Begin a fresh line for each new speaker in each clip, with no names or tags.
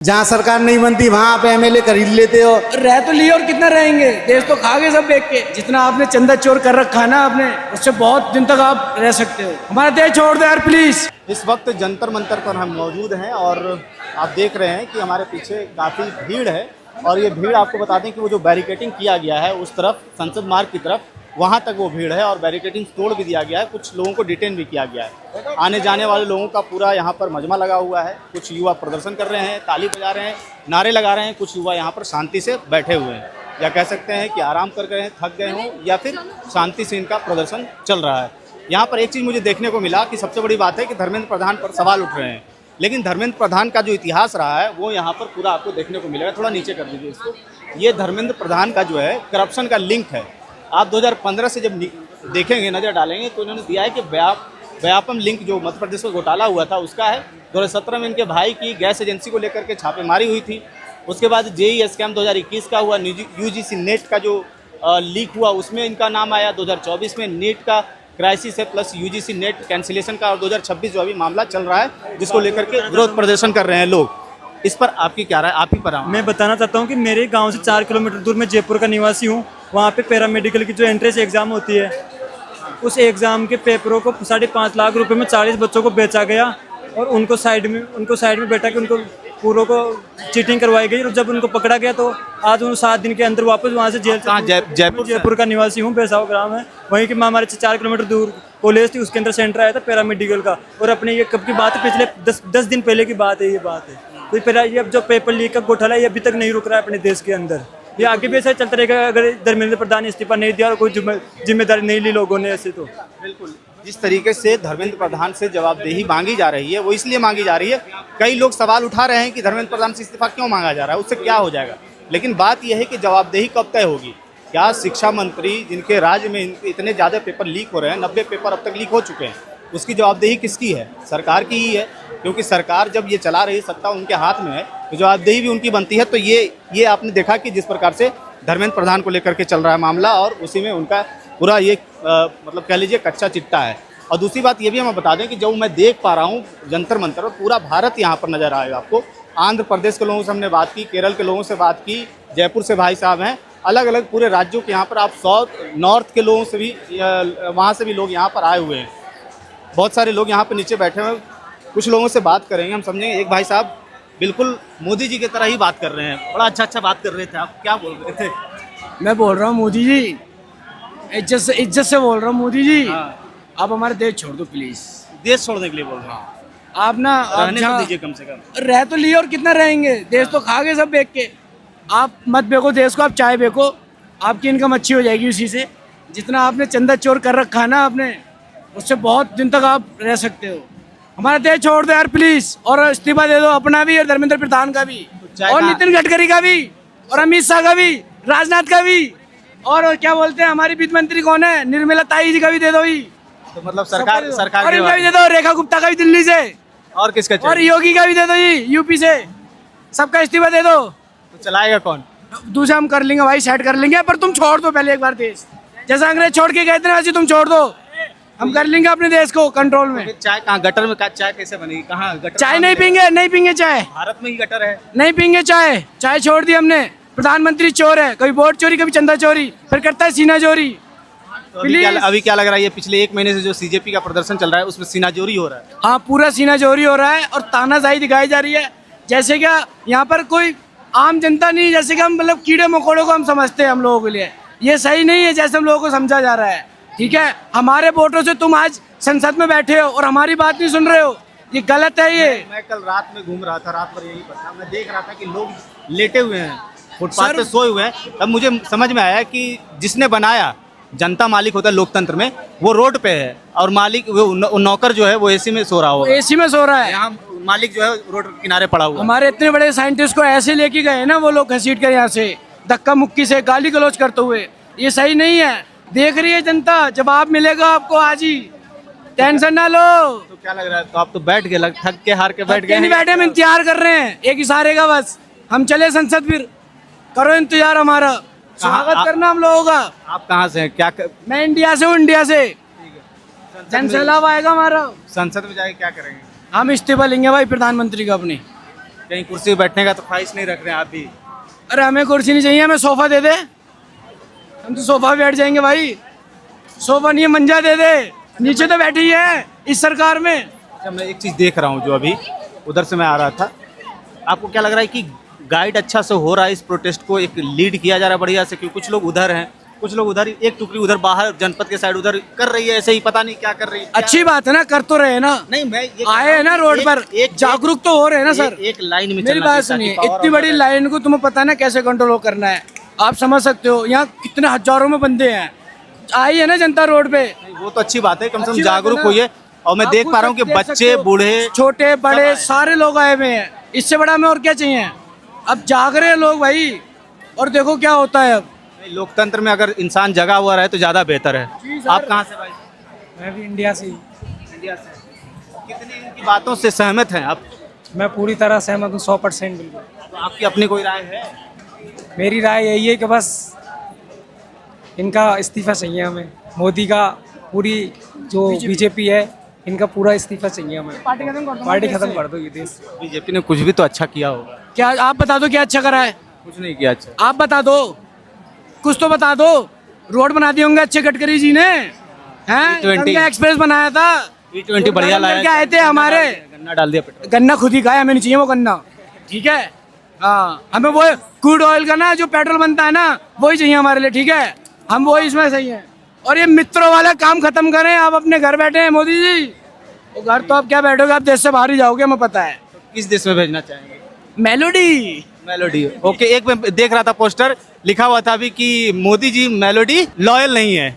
जहाँ सरकार नहीं बनती वहाँ आप एमएलए खरीद लेते हो।
रह तो लिए और कितना रहेंगे, देश तो खा गए सब देख के। जितना आपने चंदा चोर कर रखा है ना आपने, उससे बहुत दिन तक आप रह सकते हो। हमारा देश छोड़ दो यार प्लीज।
इस वक्त जंतर मंतर पर हम मौजूद हैं और आप देख रहे हैं कि हमारे पीछे काफ़ी भीड़ है और ये भीड़ आपको बता दें कि वो जो बैरिकेटिंग किया गया है उस तरफ संसद मार्ग की तरफ, वहाँ तक वो भीड़ है और बैरिकेटिंग तोड़ भी दिया गया है। कुछ लोगों को डिटेन भी किया गया है। आने जाने वाले लोगों का पूरा यहाँ पर मजमा लगा हुआ है। कुछ युवा प्रदर्शन कर रहे हैं, ताली बजा रहे हैं, नारे लगा रहे हैं। कुछ युवा यहाँ पर शांति से बैठे हुए हैं, या कह सकते हैं कि आराम कर गए हैं, थक गए हों, या फिर शांति से इनका प्रदर्शन चल रहा है। यहाँ पर एक चीज़ मुझे देखने को मिला कि सबसे बड़ी बात है कि धर्मेंद्र प्रधान पर सवाल उठ रहे हैं, लेकिन धर्मेंद्र प्रधान का जो इतिहास रहा है वो यहाँ पर पूरा आपको देखने को मिलेगा। थोड़ा नीचे कर दीजिए इसको। ये धर्मेंद्र प्रधान का जो है करप्शन का लिंक है। आप 2015 से जब देखेंगे, नज़र डालेंगे तो इन्होंने दिया है कि व्यापम लिंक जो मध्य प्रदेश में घोटाला हुआ था उसका है। 2017 में इनके भाई की गैस एजेंसी को लेकर के छापेमारी हुई थी। उसके बाद जेईई स्कैम 2021 का हुआ, यूजीसी नेट का जो लीक हुआ उसमें इनका नाम आया। 2024 में नीट का क्राइसिस है प्लस यूजीसी नेट कैंसिलेशन का, और 2026 जो अभी मामला चल रहा है जिसको लेकर के विरोध प्रदर्शन कर रहे हैं लोग। इस पर आपकी क्या राय? आप ही पर
मैं बताना चाहता हूँ कि मेरे गांव से 4 किलोमीटर दूर मैं जयपुर का निवासी हूँ। वहाँ पे पैरामेडिकल की जो एंट्रेंस एग्ज़ाम होती है, उस एग्ज़ाम के पेपरों को 5.5 लाख रुपए में 40 बच्चों को बेचा गया और उनको साइड में बैठा के उनको पूरों को चीटिंग करवाई गई। और जब उनको पकड़ा गया तो आज उन 7 दिन के अंदर वापस वहाँ से जेल। जयपुर का निवासी हूँ, बेसाव ग्राम है वहीं की। हमारे 4 किलोमीटर दूर कॉलेज थी, उसके अंदर सेंटर आया था पैरामेडिकल का। और अपने ये कब की बात है, पिछले 10 दिन पहले की बात है ये बात है। तो ये अब जो पेपर लीक का घोटाला है ये अभी तक नहीं रुक रहा है अपने देश के अंदर। ये आगे भी ऐसा चलता रहेगा अगर धर्मेंद्र प्रधान इस्तीफा नहीं दिया और कोई जिम्मेदारी नहीं ली लोगों ने ऐसे। तो
बिल्कुल जिस तरीके से धर्मेंद्र प्रधान से जवाबदेही मांगी जा रही है वो इसलिए मांगी जा रही है, कई लोग सवाल उठा रहे हैं कि धर्मेंद्र प्रधान से इस्तीफा क्यों मांगा जा रहा है, उससे क्या हो जाएगा। लेकिन बात यह है कि जवाबदेही कब तय होगी। क्या शिक्षा मंत्री जिनके राज्य में इतने ज़्यादा पेपर लीक हो रहे हैं, 90 पेपर अब तक लीक हो चुके हैं, उसकी जवाबदेही किसकी है? सरकार की ही है, क्योंकि सरकार जब ये चला रही, सत्ता उनके हाथ में है, तो जवाबदेही भी उनकी बनती है। तो ये आपने देखा कि जिस प्रकार से धर्मेंद्र प्रधान को लेकर के चल रहा है मामला, और उसी में उनका पूरा ये मतलब कह लीजिए कच्चा चिट्टा है। और दूसरी बात ये भी हम बता दें कि जो मैं देख पा रहा हूँ जंतर मंतर, पूरा भारत यहाँ पर नज़र आएगा आपको। आंध्र प्रदेश के लोगों से हमने बात की, केरल के लोगों से बात की, जयपुर से भाई साहब हैं, अलग अलग पूरे राज्यों के यहाँ पर आप नॉर्थ के लोगों से भी, वहाँ से भी लोग यहाँ पर आए हुए हैं। बहुत सारे लोग यहाँ पर नीचे बैठे हुए हैं। कुछ लोगों से बात करेंगे, हम समझेंगे। एक भाई साहब बिल्कुल मोदी जी की तरह ही बात कर रहे हैं, बड़ा अच्छा बात कर रहे थे। आप क्या बोल रहे थे?
मैं बोल रहा हूँ मोदी जी, इज्जत से बोल रहा हूँ मोदी जी। आप हमारे देश छोड़ दो प्लीज।
देश छोड़ने के लिए बोल रहे हैं
आप ना,
रहने तो दीजिए कम से कम।
रह तो लिए और कितना रहेंगे, देश तो खा गए सब बेच के। आप मत बेको देश को, आप चाय बेको, आपकी इनकम अच्छी हो जाएगी उसी से। जितना आपने चंदा चोर कर रखा है ना आपने, उससे बहुत दिन तक आप रह सकते हो। हमारा देश छोड़ दो यार प्लीज, और इस्तीफा दे दो अपना भी और धर्मेंद्र प्रधान का भी, और नितिन गडकरी का भी, और अमित शाह का भी, राजनाथ का भी, और क्या बोलते हैं हमारी वित्त मंत्री कौन है, निर्मला ताई जी का भी दे दो ही।
तो मतलब सरकार
और इनका भी दे दो, रेखा गुप्ता का भी दिल्ली से,
और किसका चाहिए?
और योगी का भी दे दो ही यूपी से। सबका इस्तीफा दे दो।
तो चलाएगा कौन?
दूसरा हम कर लेंगे भाई, सेट कर लेंगे, पर तुम छोड़ दो पहले एक बार देश। जैसा अंग्रेज छोड़ के गए थे वैसे तुम छोड़ दो, हम कर लेंगे अपने देश को कंट्रोल में।
चाय कहाँ, गटर में चाय कैसे बनेगी? कहाँ गटर?
चाय नहीं पीएंगे, नहीं पीएंगे चाय,
भारत में ही गटर है,
नहीं पीएंगे चाय। चाय छोड़ दी हमने। प्रधानमंत्री चोर है, कभी वोट चोरी, कभी चंदा चोरी, फिर करता है सीना चोरी।
तो अभी क्या लग रहा है, ये पिछले 1 महीने से जो सीजेपी का प्रदर्शन चल रहा है उसमें सीना चोरी हो रहा है?
हाँ, पूरा सीना चोरी हो रहा है और तानाशाही दिखाई जा रही है। जैसे क्या यहाँ पर कोई आम जनता नहीं, जैसे कि हम मतलब कीड़े मकोड़ों को हम समझते हैं हम लोगों के लिए। ये सही नहीं है जैसे हम लोगों को समझा जा रहा है। ठीक है, हमारे वोटों से तुम आज संसद में बैठे हो और हमारी बात नहीं सुन रहे हो, ये गलत है। ये
मैं कल रात में घूम रहा था, रात भर यही पता, मैं देख रहा था कि लोग लेटे हुए हैं, फुटपाथ पे सोए हुए हैं। तब मुझे समझ में आया कि जिसने बनाया, जनता मालिक होता है लोकतंत्र में, वो रोड पे है, और मालिक वो नौकर जो है वो एसी में सो रहा होगा।
एसी में सो रहा है,
यहाँ मालिक जो है रोड के किनारे पड़ा हुआ।
हमारे इतने बड़े साइंटिस्ट को ऐसे लेके गए ना वो लोग, घसीट कर यहाँ से, धक्का मुक्की से, गाली गलौज करते हुए। ये सही नहीं है। देख रही है जनता, जवाब मिलेगा आपको आज ही, टेंशन ना लो।
तो क्या लग रहा है, तो आप तो बैठ गए, थक के हार के बैठ गए?
नहीं बैठे, हम इंतजार कर रहे हैं एक इशारे का, बस हम चले संसद, फिर करो इंतजार हमारा, स्वागत करना हम लोगों का।
आप कहाँ से हैं? क्या
मैं इंडिया से हूँ, इंडिया से। जनसैलाब आएगा हमारा,
संसद में जाके क्या करेंगे?
हम इस्तीफा लेंगे भाई प्रधानमंत्री का अपनी।
कहीं कुर्सी पे बैठने का तो ख्वाहिश नहीं रख रहे हैं आप भी?
अरे हमें कुर्सी नहीं चाहिए, हमें सोफा दे दे, हम तो सोफा पे बैठ जाएंगे भाई। सोफा नहीं है, मंजा दे दे, नीचे तो बैठी है इस सरकार में।
अच्छा, मैं एक चीज़ देख रहा हूँ जो अभी उधर से मैं आ रहा था, आपको क्या लग रहा है कि गाइड अच्छा से हो रहा है इस प्रोटेस्ट को, एक लीड किया जा रहा है बढ़िया से? क्योंकि कुछ लोग उधर हैं, कुछ लोग उधर, एक टुकड़ी उधर बाहर जनपद के साइड उधर कर रही है ऐसे ही, पता नहीं क्या कर रही है।
अच्छी बात है ना, कर तो रहे ना,
नहीं मैं ये
आए हैं ना रोड पर, जागरूक तो हो रहे हैं ना सर।
एक लाइन में
मेरी बात सुनिए, इतनी बड़ी लाइन को तुम्हें पता है ना कैसे कंट्रोल करना है, आप समझ सकते हो। यहाँ कितने हजारों में बंदे हैं, आई है ना जनता रोड पे।
वो तो अच्छी बात है, कम से कम
अच्छी बात है
जागरूक
ना।
होइए। और मैं
आप
देख
खुद
पा रहा हूँ कि
देख सकते
बच्चे
हो,
बूढ़े
छोटे बड़े
आए।
सारे लोग आए हुए हैं, इससे बड़ा हमें और क्या चाहिए। अब जाग रहे हैं लोग भाई, और देखो क्या होता है अब।
लोकतंत्र में अगर इंसान जगा हुआ रहे तो ज़्यादा बेहतर है।
जी सर।
आप कहाँ से भाई?
मैं भी इंडिया से ही।
इंडिया से। कितनी इनकी बातों से सहमत हैं आप?
मैं पूरी तरह सहमत हूँ, 100% बिल्कुल।
तो आपकी अपनी कोई राय है?
मेरी राय यही है कि बस इनका इस्तीफा चाहिए हमें, मोदी का, पूरी जो बीजेपी है इनका पूरा इस्तीफा चाहिए हमें। पार्टी खत्म कर दो ये देश।
बीजेपी ने कुछ भी तो अच्छा किया होगा।
क्या आप बता दो, क्या अच्छा करा है?
कुछ नहीं किया अच्छा।
आप बता दो, कुछ तो बता दो। रोड बना दिए होंगे अच्छे गडकरी जी ने, हैं?
E20
गंगा एक्सप्रेस बनाया था,
E20 बढ़िया लाया,
करके आए थे हमारे।
गन्ना डाल दिया पेट्रोल।
गन्ना खुद ही खाया, हमें नहीं चाहिए वो गन्ना, ठीक है। हाँ, हमें वो क्रूड ऑयल का ना जो पेट्रोल बनता है ना वही चाहिए हमारे लिए, ठीक है। हम वही इसमें सही है। और ये मित्रों वाला काम खत्म करें, आप अपने घर बैठे हैं मोदी जी। वो घर तो आप क्या बैठोगे, आप देश से बाहर ही जाओगे, हमें पता है।
किस देश में भेजना चाहेंगे?
मेलोडी।
Melody, okay. एक मैं देख रहा था पोस्टर लिखा हुआ था अभी कि मोदी जी मेलोडी लॉयल नहीं है।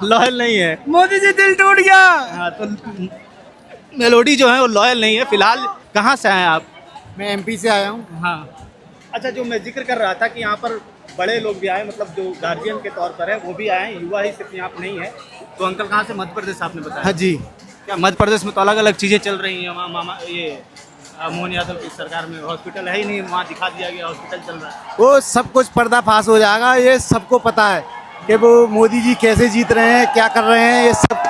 लॉयल नहीं है।
मोदी जी दिल टूट गया।
हाँ, तो मेलोडी जो है वो लॉयल नहीं है। फिलहाल कहाँ से आए हैं आप?
मैं एमपी से आया हूँ।
हाँ, अच्छा, जो मैं जिक्र कर रहा था कि यहाँ पर बड़े लोग भी आए, मतलब जो गार्जियन के तौर पर है वो भी आए, युवा ही सिर्फ यहाँ पर नहीं है। तो अंकल कहाँ से? मध्य प्रदेश आपने बताया।
हाँ जी।
क्या मध्य प्रदेश में तो अलग अलग चीज़ें चल रही हैं? वहाँ मामा ये मोहन यादव की सरकार में हॉस्पिटल है ही नहीं, वहाँ दिखा दिया गया हॉस्पिटल चल रहा है।
वो सब कुछ पर्दाफाश हो जाएगा, ये सबको पता है कि वो मोदी जी कैसे जीत रहे हैं, क्या कर रहे हैं, ये सब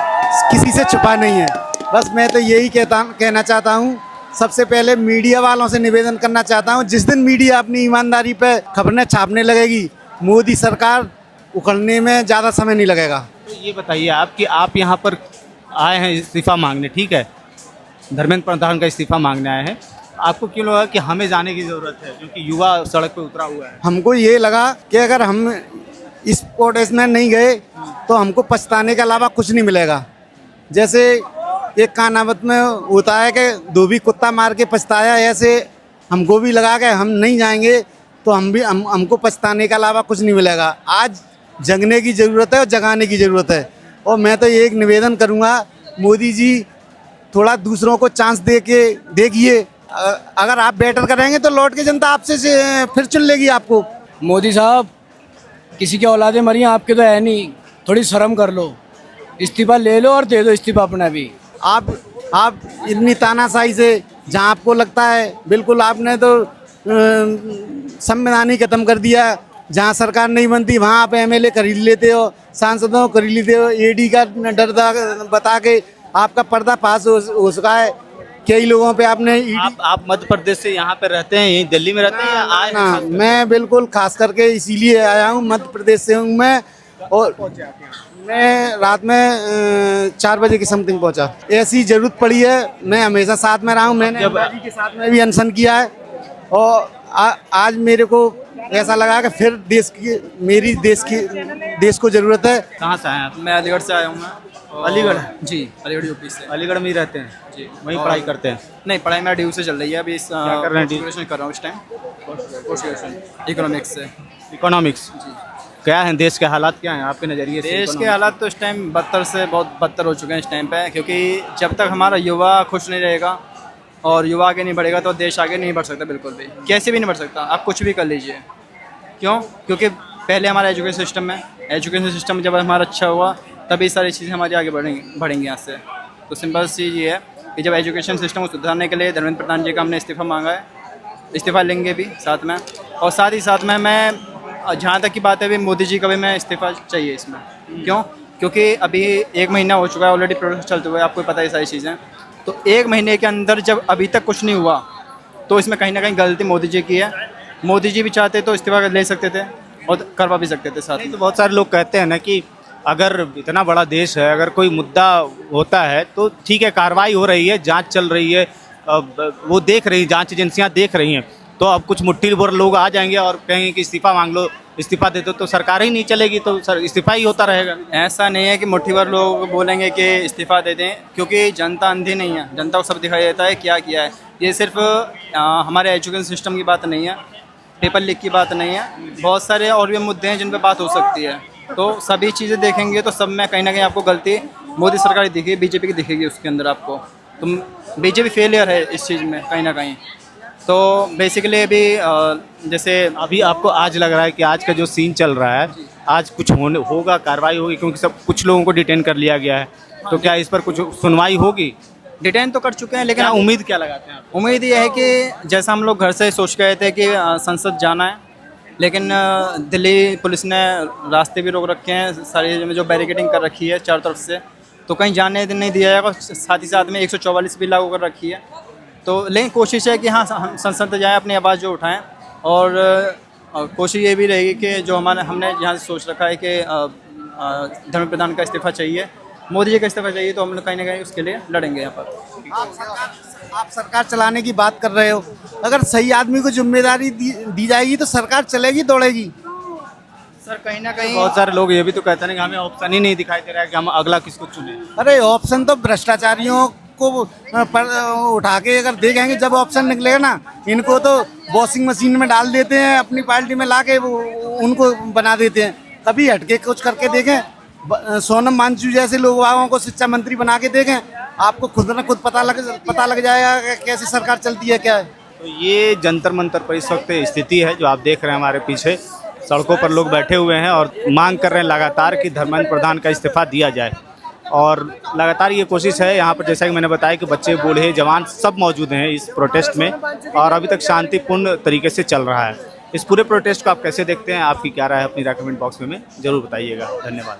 किसी से छुपा नहीं है। बस मैं तो यही कहना चाहता हूँ, सबसे पहले मीडिया वालों से निवेदन करना चाहता हूँ, जिस दिन मीडिया अपनी ईमानदारी पे खबरें छापने लगेगी, मोदी सरकार उखड़ने में ज़्यादा समय नहीं लगेगा।
तो ये बताइए आप कि आप यहाँ पर आए हैं इस्तीफा मांगने, ठीक है, धर्मेंद्र प्रधान का इस्तीफा मांगने आए हैं, आपको क्यों लगा कि हमें जाने की ज़रूरत है, क्योंकि युवा सड़क पे उतरा हुआ है?
हमको ये लगा कि अगर हम इस प्रोटेस्ट में नहीं गए तो हमको पछताने के अलावा कुछ नहीं मिलेगा। जैसे एक कहावत में होता है कि धोबी कुत्ता मार के पछताया, ऐसे हमको भी लगा कि हम नहीं जाएंगे तो हमको पछताने के अलावा कुछ नहीं मिलेगा। आज जगने की ज़रूरत है और जगाने की ज़रूरत है। और मैं तो ये एक निवेदन करूँगा, मोदी जी थोड़ा दूसरों को चांस देखिए, अगर आप बेटर करेंगे तो लौट के जनता आपसे फिर चुन लेगी आपको।
मोदी साहब, किसी की औलादें मरी हैं, आपके तो है नहीं, थोड़ी शर्म कर लो, इस्तीफा ले लो और दे दो इस्तीफा अपना भी।
आप इतनी तानाशाही से, जहाँ आपको लगता है बिल्कुल, आपने तो संविधान ही खत्म कर दिया। जहाँ सरकार नहीं बनती वहाँ आप एमएलए खरीद लेते हो, सांसदों को खरीद लेते हो, ईडी का डर बता के आपका पर्दाफाश हो चुका है। कई लोगों पे आपने
आप मध्य प्रदेश से यहाँ पे रहते हैं, यहीं दिल्ली में रहते हैं या आए हैं?
हाँ, मैं बिल्कुल खास करके इसीलिए आया हूँ, मध्य प्रदेश से हूँ मैं। और मैं रात में 4 बजे की समथिंग पहुँचा। ऐसी जरूरत पड़ी है, मैं हमेशा साथ में रहा हूँ, मैंने अंबाजी के साथ में भी अनशन किया है। और आज मेरे को ऐसा लगा कि फिर देश को ज़रूरत है।
कहाँ से आए हैं आप?
मैं अलीगढ़ से आया हूँ। मैं
अलीगढ़?
जी, अलीगढ़ यूपी से।
अलीगढ़ में ही रहते हैं
जी,
वहीं पढ़ाई करते हैं?
नहीं, पढ़ाई मेरा ड्यू से चल रही है अभी।
क्या कर रहे हैं?
ग्रेजुएशन कर रहा हूँ इस टाइम, पोस्ट ग्रेजुएशन इकोनॉमिक्स से।
इकोनॉमिक्स।
जी।
क्या है देश के हालात, क्या हैं आपके नज़रिए से?
देश के हालात तो इस टाइम बदतर से बहुत बदतर हो चुके हैं इस टाइम पे, क्योंकि जब तक हमारा युवा खुश नहीं रहेगा और युवा आगे नहीं बढ़ेगा तो देश आगे नहीं बढ़ सकता, बिल्कुल भी, कैसे भी नहीं बढ़ सकता। आप कुछ भी कर लीजिए। क्यों? क्योंकि पहले हमारा एजुकेशन सिस्टम जब हमारा अच्छा हुआ तभी सारी चीज़ें हमारी आगे बढ़ेंगी यहाँ से। तो सिंपल सी ये है कि जब एजुकेशन सिस्टम को सुधारने के लिए धर्मेंद्र प्रधान जी का हमने इस्तीफा मांगा है, इस्तीफा लेंगे भी साथ में। और साथ ही साथ में मैं, जहाँ तक की बात है, अभी मोदी जी का भी मैं इस्तीफा चाहिए इसमें। क्यों? क्योंकि अभी 1 महीना हो चुका है ऑलरेडी प्रोसेस चलते हुए, आपको पता है सारी चीज़ें। तो 1 महीने के अंदर जब अभी तक कुछ नहीं हुआ तो इसमें कहीं ना कहीं गलती मोदी जी की है। मोदी जी भी चाहते तो इस्तीफा ले सकते थे और करवा भी सकते थे साथ
नहीं
में।
तो बहुत सारे लोग कहते हैं ना कि अगर इतना बड़ा देश है, अगर कोई मुद्दा होता है तो ठीक है, कार्रवाई हो रही है, जांच चल रही है, वो देख रही, जांच एजेंसियां देख रही हैं, तो अब कुछ मुट्ठी भर लोग आ जाएंगे और कहेंगे कि इस्तीफा मांग लो, इस्तीफा दे दो, तो सरकार ही नहीं चलेगी, तो सर इस्तीफा ही होता रहेगा।
ऐसा नहीं है कि मुट्ठी भर लोग बोलेंगे कि इस्तीफा दे दें, क्योंकि जनता अंधी नहीं है, जनता को सब दिखाई देता है क्या किया है। ये सिर्फ हमारे एजुकेशन सिस्टम की बात नहीं है, पेपर लीक की बात नहीं है, बहुत सारे और भी मुद्दे हैं जिन पर बात हो सकती है। तो सभी चीज़ें देखेंगे तो सब में कहीं ना कहीं आपको गलती मोदी सरकार की दिखेगी, बीजेपी की दिखेगी उसके अंदर आपको। तो बीजेपी फेलियर है इस चीज़ में कहीं ना कहीं। तो बेसिकली अभी जैसे
अभी आपको आज लग रहा है कि आज का जो सीन चल रहा है, आज कुछ होने होगा, कार्रवाई होगी, क्योंकि सब कुछ लोगों को डिटेन कर लिया गया है, तो क्या इस पर कुछ सुनवाई होगी?
डिटेन तो कर चुके हैं, लेकिन
क्या उम्मीद क्या लगाते हैं आप?
उम्मीद ये है कि जैसा हम लोग घर से सोच गए थे कि संसद जाना है, लेकिन दिल्ली पुलिस ने रास्ते भी रोक रखे हैं, सारी में जो बैरिकेडिंग कर रखी है चारों तरफ से, तो कहीं जाने नहीं दिया जाएगा। साथ ही साथ में 144 भी लागू कर रखी है। तो लेकिन कोशिश है कि हाँ, हम संसद जाएँ, अपनी आवाज़ जो उठाएँ, और कोशिश ये भी रहेगी कि जो हमने यहाँ से सोच रखा है कि धर्मेंद्र प्रधान का इस्तीफा चाहिए, मोदी जी का इस्तीफा चाहिए, तो हम लोग कहीं ना कहीं उसके लिए लड़ेंगे यहाँ पर।
आप सरकार चलाने की बात कर रहे हो, अगर सही आदमी को जिम्मेदारी दी जाएगी तो सरकार चलेगी, दौड़ेगी।
सर कहीं ना कहीं
बहुत सारे लोग ये भी तो कहते हैं कि हमें ऑप्शन ही नहीं दिखाई दे रहा है कि हम अगला किसको चुने।
अरे ऑप्शन तो भ्रष्टाचारियों को उठा के अगर देखेंगे, जब ऑप्शन निकलेगा ना, इनको तो वॉशिंग मशीन में डाल देते हैं, अपनी पार्टी में ला के उनको बना देते हैं। कभी हटके कुछ करके देखें, सोनम मांझी जैसे लोगों को शिक्षा मंत्री बना के देखें, आपको खुद न खुद पता लग जाएगा कि कैसी सरकार चलती है, क्या है।
तो ये जंतर मंतर पर इस वक्त स्थिति है जो आप देख रहे हैं। हमारे पीछे सड़कों पर लोग बैठे हुए हैं और मांग कर रहे हैं लगातार कि धर्मेंद्र प्रधान का इस्तीफा दिया जाए, और लगातार ये कोशिश है। यहाँ पर जैसा कि मैंने बताया कि बच्चे, बूढ़े, जवान सब मौजूद हैं इस प्रोटेस्ट में, और अभी तक शांतिपूर्ण तरीके से चल रहा है। इस पूरे प्रोटेस्ट को आप कैसे देखते हैं? आपकी क्या राय है? अपनी राय कमेंट बॉक्स में ज़रूर बताइएगा। धन्यवाद।